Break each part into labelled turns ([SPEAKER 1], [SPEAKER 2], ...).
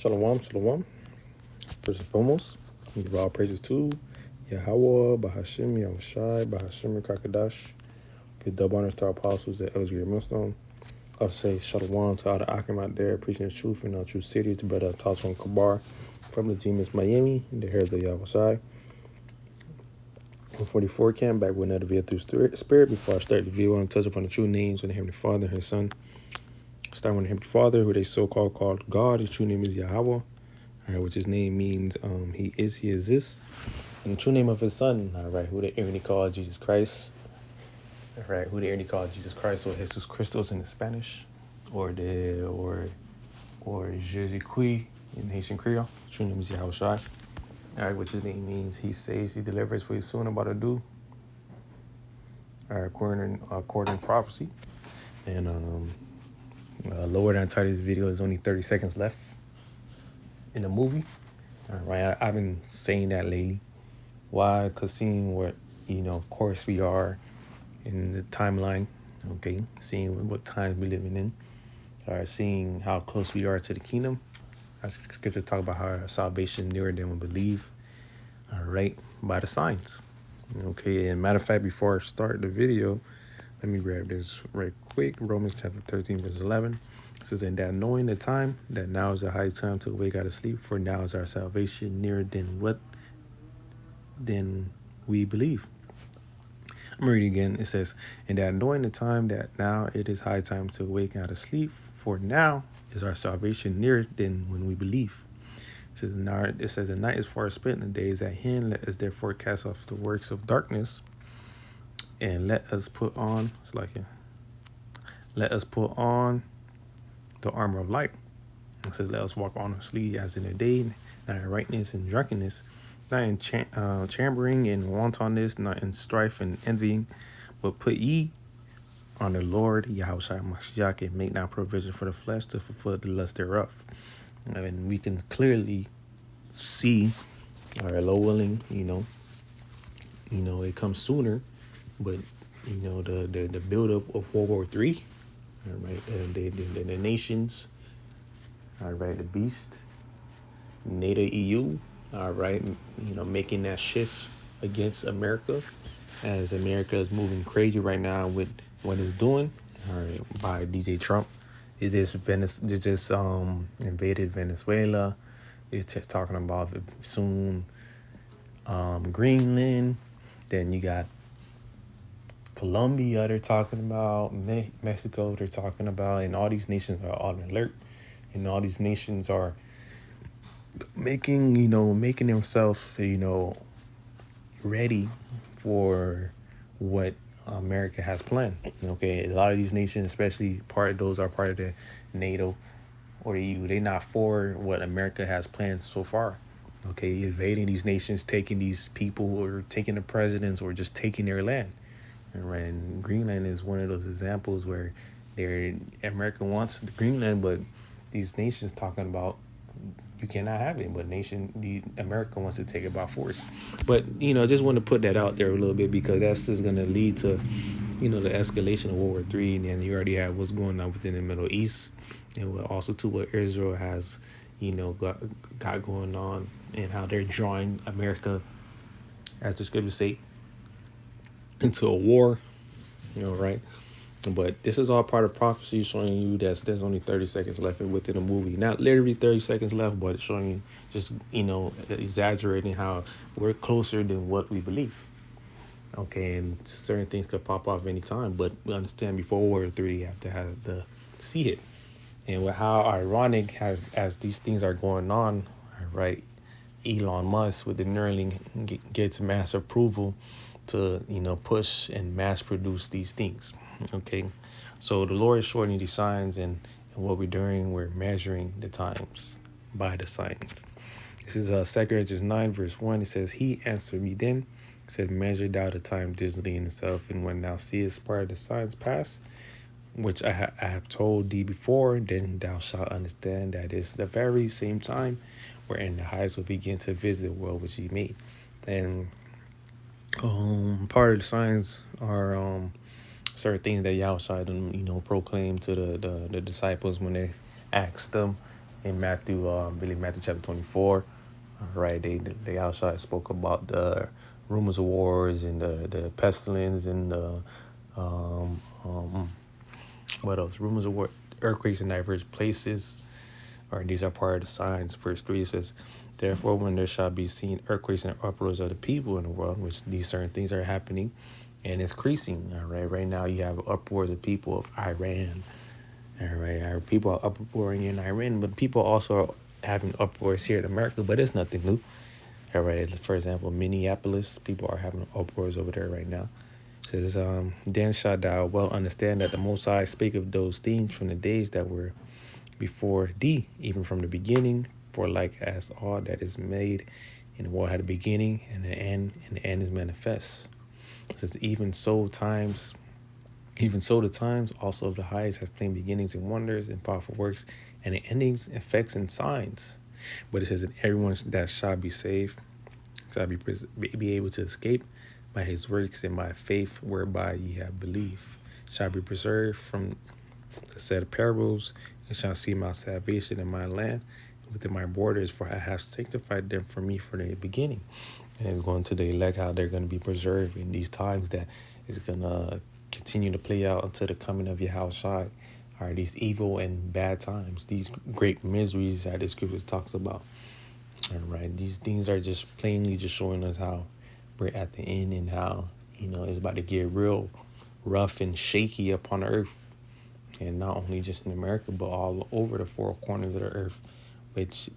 [SPEAKER 1] Shalom, shalom. First and foremost, we give all praises to Yahweh, Bahashim, Yahushai, Bahashim, Kakadash. Give double honors to our apostles at Ellsbury Millstone. I'll say shalom to all the Akim out there, preaching the truth in our true cities. The brother Tasson Kabar from the Genius Miami, the heirs of Yahushai. 144 camp, back with another video through spirit. Before I start the video, I want to touch upon the true names of the Heavenly Father and His Son. Starting with the Heavenly Father, who they so-called called God. His true name is Yahweh, all right, which his name means he is, he exists. And the true name of his Son, all right, who they erringly call Jesus Christ. All right, who they erringly call Jesus Christ, or Jesus Christos in the Spanish, or Jesus Christ in Haitian Creole. His true name is Yahushai. All right, which his name means he saves, he delivers what he's soon about to do. All right, according to prophecy. And lower than title of the video is only 30 seconds left in the movie. All right, I've been saying that lately. Why? Because seeing what, of course we are in the timeline, okay? Seeing what times we're living in. All right, seeing how close we are to the kingdom. I get to talk about how our salvation nearer than we believe. All right, by the signs. Okay, and matter of fact, before I start the video, let me grab this right quick. Romans chapter 13, verse 11. It says, and that knowing the time, that now is the high time to awake out of sleep, for now is our salvation nearer than we believe. I'm reading again. It says, and that knowing the time, that now it is high time to awake out of sleep, for now is our salvation nearer than when we believe. It says, the night is far spent, and the day is at hand. Let us therefore cast off the works of darkness, and let us put on the armor of light. It says, let us walk honestly as in the day, not in rightness and drunkenness, not in chambering and wantonness, not in strife and envying, but put ye on the Lord Yahushua Mashiach, and make now provision for the flesh to fulfill the lust thereof. And we can clearly see, our Lord willing, it comes sooner, but the buildup of World War III, all right, the nations, all right, the beast, NATO, EU, all right, making that shift against America, as America is moving crazy right now with what it's doing, all right, by DJ Trump. They just invaded Venezuela. It's just talking about soon Greenland. Then you got Colombia, they're talking about Mexico, they're talking about, and all these nations are on alert, and all these nations are making themselves, ready for what America has planned. Okay, a lot of these nations, especially part of the NATO or the EU, they're not for what America has planned so far. Okay, invading these nations, taking these people, or taking the presidents, or just taking their land. And Greenland is one of those examples where America wants the Greenland, but these nations talking about you cannot have it, but America wants to take it by force. But I just want to put that out there a little bit, because that's just going to lead to the escalation of World War III, and then you already have what's going on within the Middle East, and also to what Israel has got going on, and how they're drawing America, as the scriptures say, into a war, right? But this is all part of prophecy, showing you that there's only 30 seconds left within the movie. Not literally 30 seconds left, but it's showing you just, exaggerating how we're closer than what we believe. Okay, and certain things could pop off any time, but we understand before World War III, you have to see it. And with how ironic as these things are going on, right? Elon Musk with the Neuralink gets mass approval to push and mass produce these things. Okay, so the Lord is shortening these signs, and what we're doing, we're measuring the times by the signs. This is 2 Corinthians 9 verse 1. It says, he answered me then, said, measure thou the time diligently in itself, and when thou seest part of the signs pass, which I have told thee before, then thou shalt understand that it's the very same time wherein the highest will begin to visit the world which he made. And part of the signs are certain things that Yahushua proclaimed to the disciples when they asked them, in Matthew, I believe Matthew chapter 24. Right, they outside spoke about the rumors of wars and the pestilence and the um, um, what else? Rumors of war, earthquakes in diverse places. Or these are part of the signs. Verse 3 says, therefore, when there shall be seen earthquakes and uproars of the people in the world, which these certain things are happening and it's increasing. All right, right now you have uproars of people of Iran. All right, our people are uproaring in Iran, but people also are having uproars here in America, but it's nothing new. All right, for example, Minneapolis, people are having uproars over there right now. It says, then shalt thou well understand that the Most High spake of those things from the days that were before thee, even from the beginning, for like as all that is made in the world had a beginning and an end, and the end is manifest. It says, even so the times also of the highest have plain beginnings and wonders and powerful works, and the endings, effects, and signs. But it says that everyone that shall be saved shall be able to escape by his works and by faith whereby ye have believed, shall be preserved from the said parables, and shall see my salvation in my land within my borders, for I have sanctified them for me from the beginning. And going to the elect, how they're going to be preserved in these times that is going to continue to play out until the coming of Yahushua. All right, these evil and bad times, these great miseries that the scripture talks about. All right, these things are just plainly just showing us how we're at the end and how, it's about to get real rough and shaky upon the earth. And not only just in America, but all over the four corners of the earth, which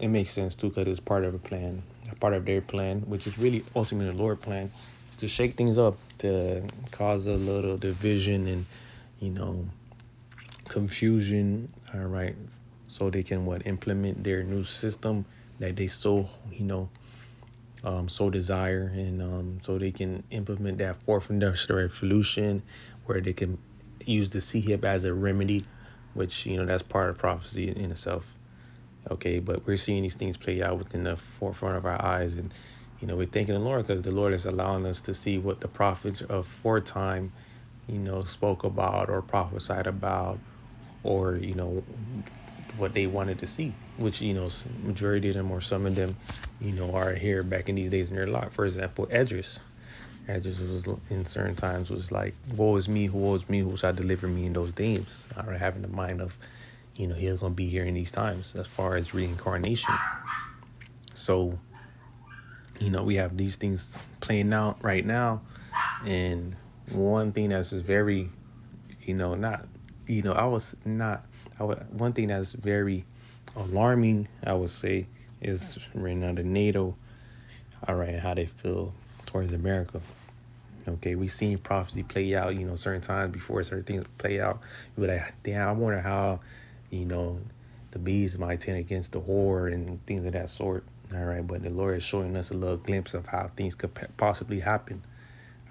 [SPEAKER 1] it makes sense too, because it's part of a plan, a part of their plan, which is really ultimately the Lord's plan, is to shake things up, to cause a little division and, confusion. All right, so they can implement their new system that they so so desire, and so they can implement that fourth industrial revolution, where they can use the CHIP as a remedy, which that's part of prophecy in itself. Okay, but we're seeing these things play out within the forefront of our eyes, and we're thanking the Lord because the Lord is allowing us to see what the prophets of foretime spoke about or prophesied about, or what they wanted to see, which majority of them or some of them are here back in these days in their life. For example, Esdras was in certain times was like, woe is me, who shall deliver me in those days. All right, having the mind of he's going to be here in these times as far as reincarnation. So we have these things playing out right now, and one thing that's just very one thing that's very alarming, I would say, is right now the NATO, all right, how they feel towards America. Okay, we seen prophecy play out, certain times before certain things play out. You're like, damn, I wonder how, the bees might turn against the whore and things of that sort. All right, but the Lord is showing us a little glimpse of how things could possibly happen.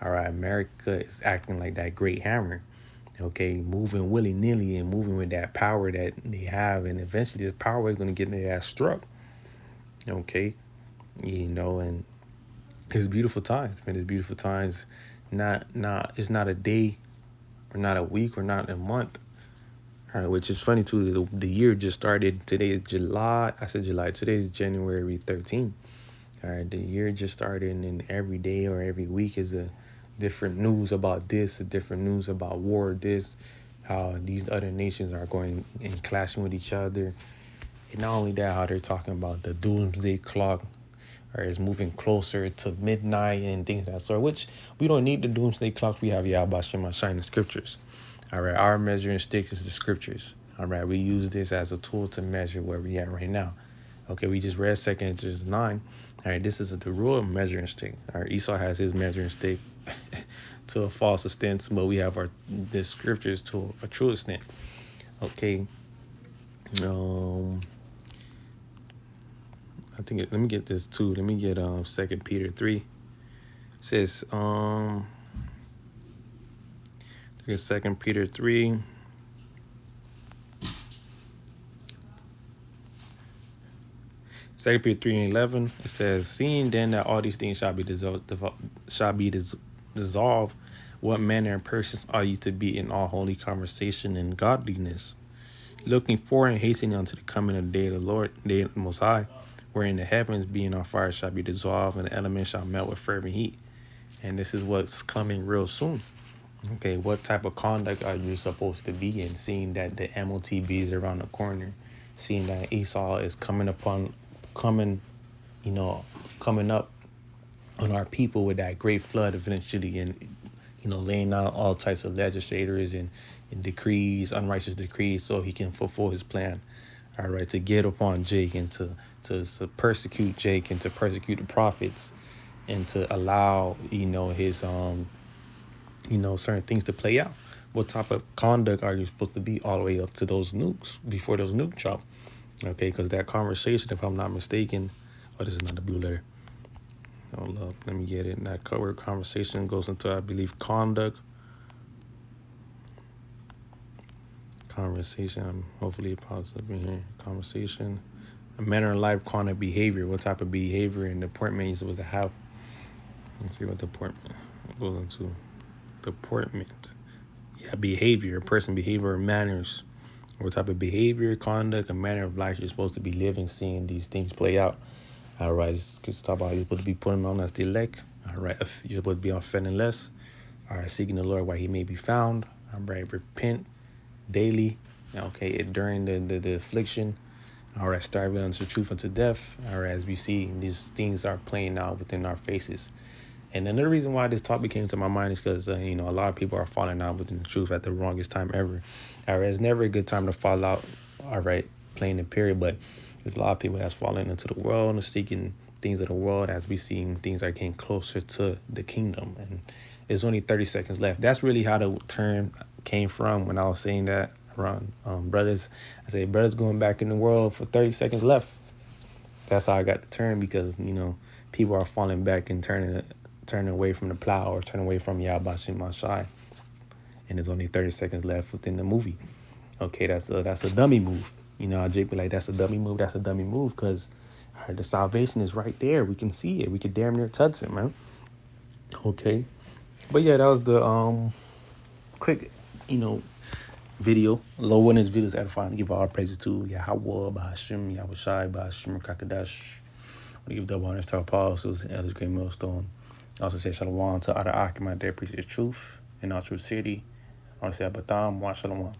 [SPEAKER 1] All right, America is acting like that great hammer. Okay, moving willy-nilly and moving with that power that they have, and eventually the power is going to get their ass struck. Okay, and it's beautiful times, man. It's beautiful times. It's not a day, or not a week, or not a month. All right, which is funny too. The year just started. Today is July. I said July. Today is January 13th. All right, the year just started, and every day or every week is a different news about this, a different news about war, this, how these other nations are going and clashing with each other. And not only that, how they're talking about the doomsday clock, or is moving closer to midnight and things of that sort, which we don't need the doomsday clock. We have Yahweh Shem Shine the scriptures. All right, our measuring stick is the scriptures. All right, we use this as a tool to measure where we at right now. Okay, we just read 2 Corinthians 9. All right, this is the rule of measuring stick. All right, Esau has his measuring stick to a false extent, but we have the scriptures to a true extent. Okay. I think let me get this too. Let me get 2 Peter 3. It says 2 Peter 3. Second Peter 3:11, it says, seeing then that all these things shall be dissolved, what manner of persons are you to be in all holy conversation and godliness, looking for and hastening unto the coming of the day of the Lord, the day of the Most High, wherein the heavens being on fire shall be dissolved, and the elements shall melt with fervent heat. And this is what's coming real soon. Okay, what type of conduct are you supposed to be in, seeing that the MOTB is around the corner, seeing that Esau is coming, coming up on our people with that great flood eventually, and laying out all types of legislators and decrees, unrighteous decrees, so he can fulfill his plan. All right, to get upon Jake and to persecute Jake and to persecute the prophets and to allow his certain things to play out. What type of conduct are you supposed to be all the way up to those nukes, before those nukes drop? Okay, because that conversation, if I'm not mistaken, this is not the blue letter. Hold up, let me get it. And that covered conversation goes into, I believe, conduct. Conversation, hopefully it pops up in here. Conversation, a manner of life, conduct, behavior. What type of behavior and deportment you're supposed to have? Let's see what deportment goes into. Deportment. Yeah, behavior, person behavior, manners. What type of behavior, conduct, and manner of life you're supposed to be living, seeing these things play out. All right, let's talk about you're supposed to be putting on as the elect. All right, you're supposed to be offending less. All right, seeking the Lord while he may be found. All right, repent daily. Okay, during the affliction. All right, starving unto truth unto death. All right, as we see, these things are playing out within our faces. And another reason why this topic came to my mind is because, a lot of people are falling out within the truth at the wrongest time ever. All right, it's never a good time to fall out, all right, plain and period. But there's a lot of people that's falling into the world and seeking things of the world, as we see things are getting closer to the kingdom. And it's only 30 seconds left. That's really how the term came from when I was saying that around brothers. I say brothers going back in the world for 30 seconds left. That's how I got the term, because, people are falling back and turning away from the plow, or turning away from Yahbashim Mashai. And there's only 30 seconds left within the movie. Okay, that's a dummy move. Jake be like, that's a dummy move. That's a dummy move, because the salvation is right there. We can see it. We can damn near touch it, man. Okay. But yeah, that was the quick, video. Low one is videos edifying to give all praises to Yahweh, Bahashim, Yahushai, Bahashim, Kakadash. I want to give double honors to our apostles and elders, great millstone. I also say shalom to other Akim out there, appreciate the truth in our true city. I want to say Abatham, wa shalom.